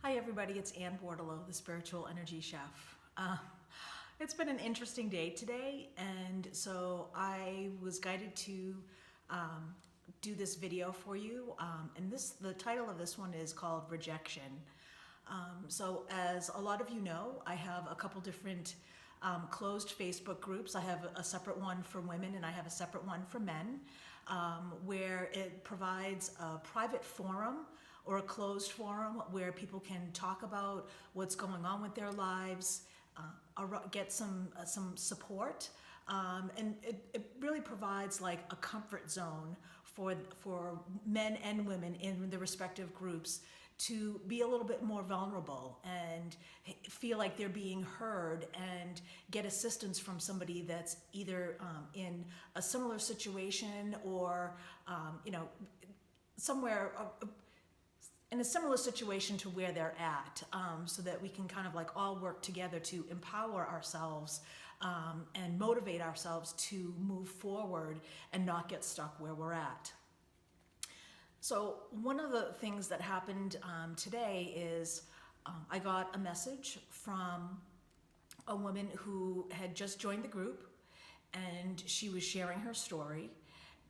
Hi everybody, it's Ann Bordelot, the Spiritual Energy Chef. It's been an interesting day today, and so I was guided to do this video for you. The title of this one is called Rejection. So as a lot of you know, I have a couple different closed Facebook groups. I have a separate one for women and I have a separate one for men, where it provides a private forum or a closed forum where people can talk about what's going on with their lives, get some support, and it really provides like a comfort zone for men and women in the respective groups to be a little bit more vulnerable and feel like they're being heard and get assistance from somebody that's either in a similar situation or somewhere in a similar situation to where they're at, so that we can kind of like all work together to empower ourselves and motivate ourselves to move forward and not get stuck where we're at. So one of the things that happened today is I got a message from a woman who had just joined the group, and she was sharing her story.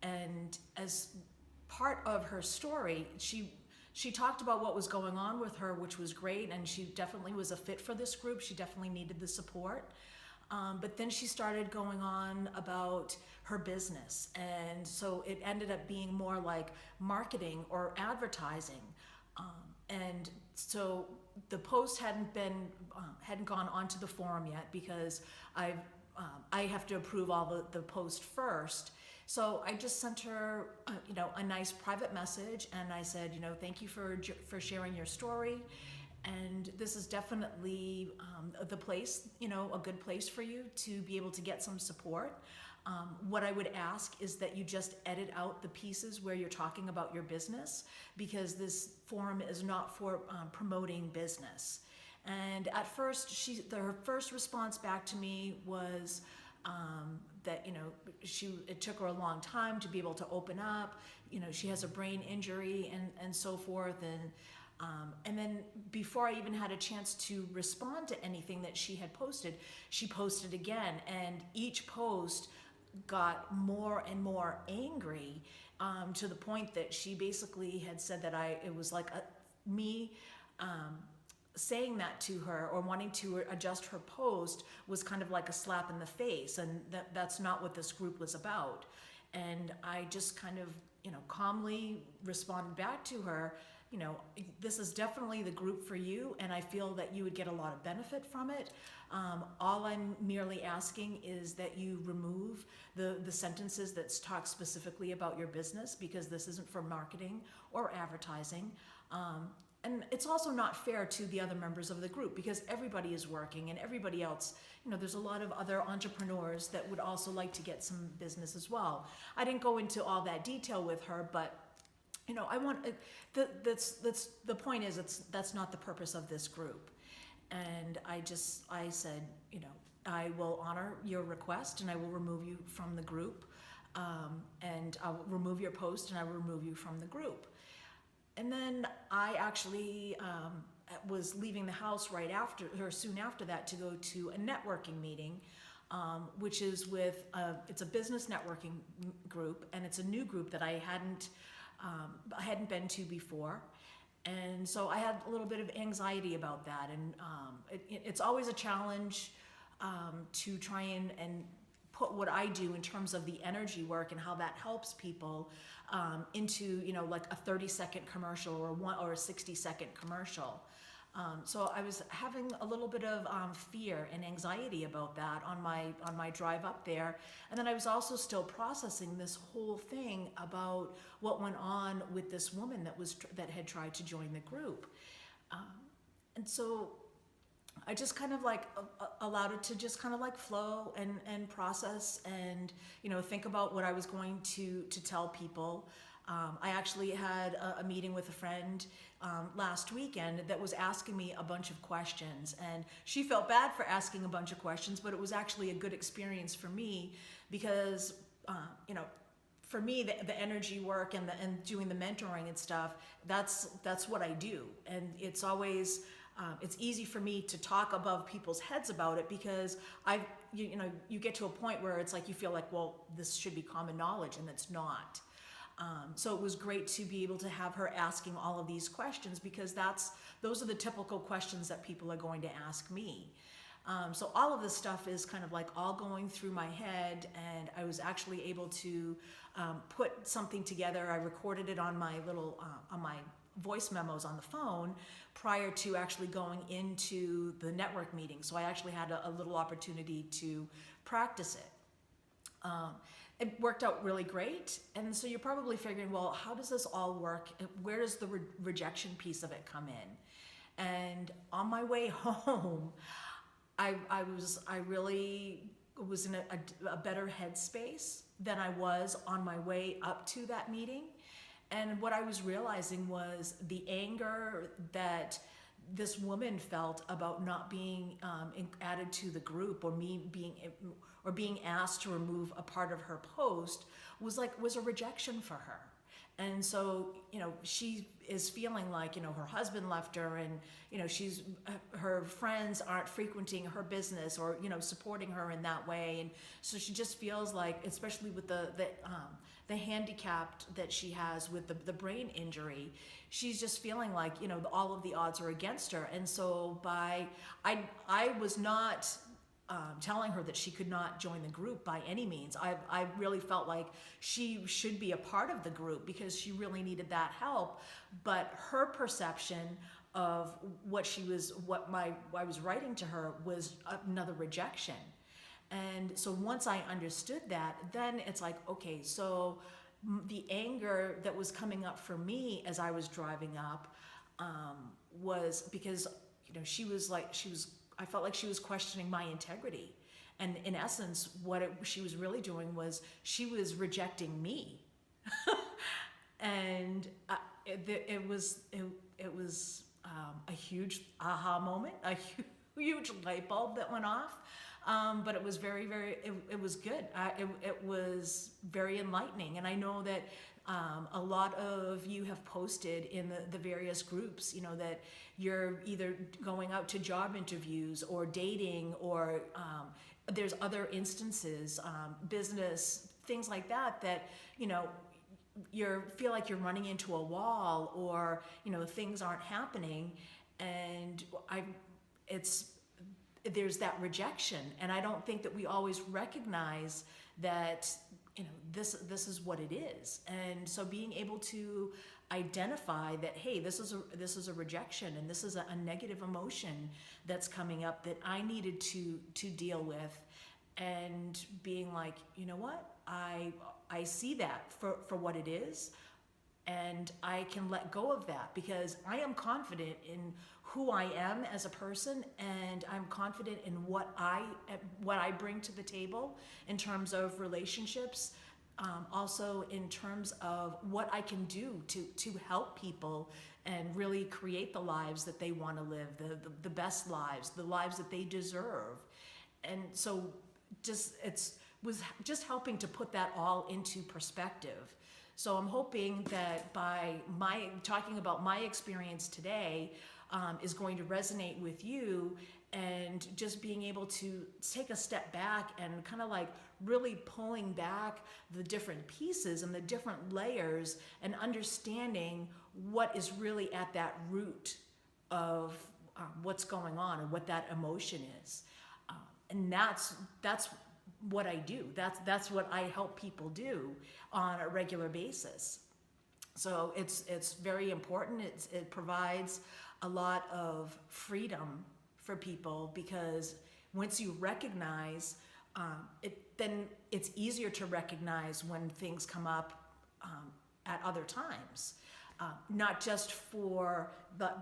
And as part of her story, she talked about what was going on with her, which was great, and she definitely was a fit for this group. She definitely needed the support. But then she started going on about her business, and so it ended up being more like marketing or advertising. And so the post hadn't gone onto the forum yet because I have to approve all the post first. So I just sent her, a nice private message, and I said, thank you for sharing your story, and this is definitely the place, a good place for you to be able to get some support. What I would ask is that you just edit out the pieces where you're talking about your business, because this forum is not for promoting business. And at first, her first response back to me was that it took her a long time to be able to open up. She has a brain injury and so forth, and then before I even had a chance to respond to anything that she had posted, she posted again, and each post got more and more angry, to the point that she basically had said that it was like me saying that to her or wanting to adjust her post was kind of like a slap in the face, and that's not what this group was about. And I just kind of calmly responded back to her, this is definitely the group for you, and I feel that you would get a lot of benefit from it. All I'm merely asking is that you remove the sentences that talk specifically about your business, because this isn't for marketing or advertising. And it's also not fair to the other members of the group, because everybody is working and everybody else, there's a lot of other entrepreneurs that would also like to get some business as well. I didn't go into all that detail with her, but I want, that's the point is, that's not the purpose of this group. And I said, I will honor your request and I will remove you from the group. And I'll remove your post and I will remove you from the group. And then I actually was leaving the house right after, or soon after that, to go to a networking meeting, which is with, it's a business networking group, and it's a new group that I hadn't been to before. And so I had a little bit of anxiety about that. And it's always a challenge to try and put what I do in terms of the energy work and how that helps people into, like a 30-second commercial or a 60-second commercial. So I was having a little bit of fear and anxiety about that on my drive up there. And then I was also still processing this whole thing about what went on with this woman that had tried to join the group. And so I just kind of like allowed it to just kind of like flow and process and, think about what I was going to tell people. I actually had a meeting with a friend last weekend that was asking me a bunch of questions, and she felt bad for asking a bunch of questions, but it was actually a good experience for me because, for me, the energy work and doing the mentoring and stuff, that's what I do. And it's always, it's easy for me to talk above people's heads about it because you know, you get to a point where it's like you feel like, well, this should be common knowledge, and it's not. So it was great to be able to have her asking all of these questions because those are the typical questions that people are going to ask me. So all of this stuff is kind of like all going through my head, and I was actually able to put something together. I recorded it on my on my voice memos on the phone prior to actually going into the network meeting. So I actually had a little opportunity to practice it. It worked out really great. And so you're probably figuring, well, how does this all work? Where does the rejection piece of it come in? And on my way home, I really was in a better headspace than I was on my way up to that meeting. And what I was realizing was the anger that this woman felt about not being added to the group, or being asked to remove a part of her post was a rejection for her. And so, you know, she is feeling like, you know, her husband left her, and, you know, her friends aren't frequenting her business or, you know, supporting her in that way. And so she just feels like, especially with the handicap that she has with the brain injury, she's just feeling like, you know, all of the odds are against her. And so I was not telling her that she could not join the group by any means. I really felt like she should be a part of the group because she really needed that help. But her perception of what I was writing to her was another rejection. And so once I understood that, then it's like, okay, so the anger that was coming up for me as I was driving up was because, you know, I felt like she was questioning my integrity. And in essence, she was really doing was she was rejecting me. And it was a huge aha moment, a huge light bulb that went off. But it was very, very, it was good. It was very enlightening. And I know that a lot of you have posted in the various groups, you know, that you're either going out to job interviews or dating, or there's other instances, business, things like that, you know, you feel like you're running into a wall, or, you know, things aren't happening. And there's that rejection. And I don't think that we always recognize that, you know, this is what it is. And so being able to identify that, hey, this is a rejection, and this is a negative emotion that's coming up that I needed to deal with, and being like, you know what, I see that for what it is, and I can let go of that because I am confident in who I am as a person, and I'm confident in what I bring to the table in terms of relationships, also in terms of what I can do to help people and really create the lives that they want to live, the best lives, the lives that they deserve. And so was just helping to put that all into perspective. So I'm hoping that by talking about my experience today is going to resonate with you, and just being able to take a step back and kind of like really pulling back the different pieces and the different layers, and understanding what is really at that root of what's going on and what that emotion is. And that's what I do. That's what I help people do on a regular basis. So it's very important. It provides a lot of freedom for people, because once you recognize then it's easier to recognize when things come up at other times. Not just for the,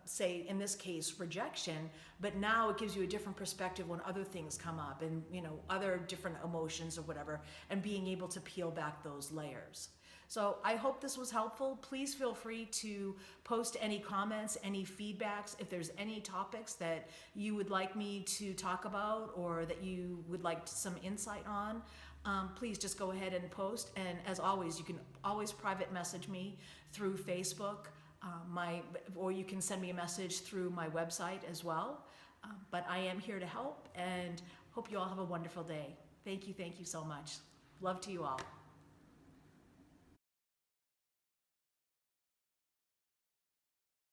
say in this case, rejection, but now it gives you a different perspective when other things come up, and, you know, other different emotions or whatever, and being able to peel back those layers. So I hope this was helpful. Please feel free to post any comments, any feedbacks. If there's any topics that you would like me to talk about, or that you would like some insight on, please just go ahead and post. And as always, you can always private message me through Facebook, or you can send me a message through my website as well. But I am here to help, and hope you all have a wonderful day. Thank you so much. Love to you all.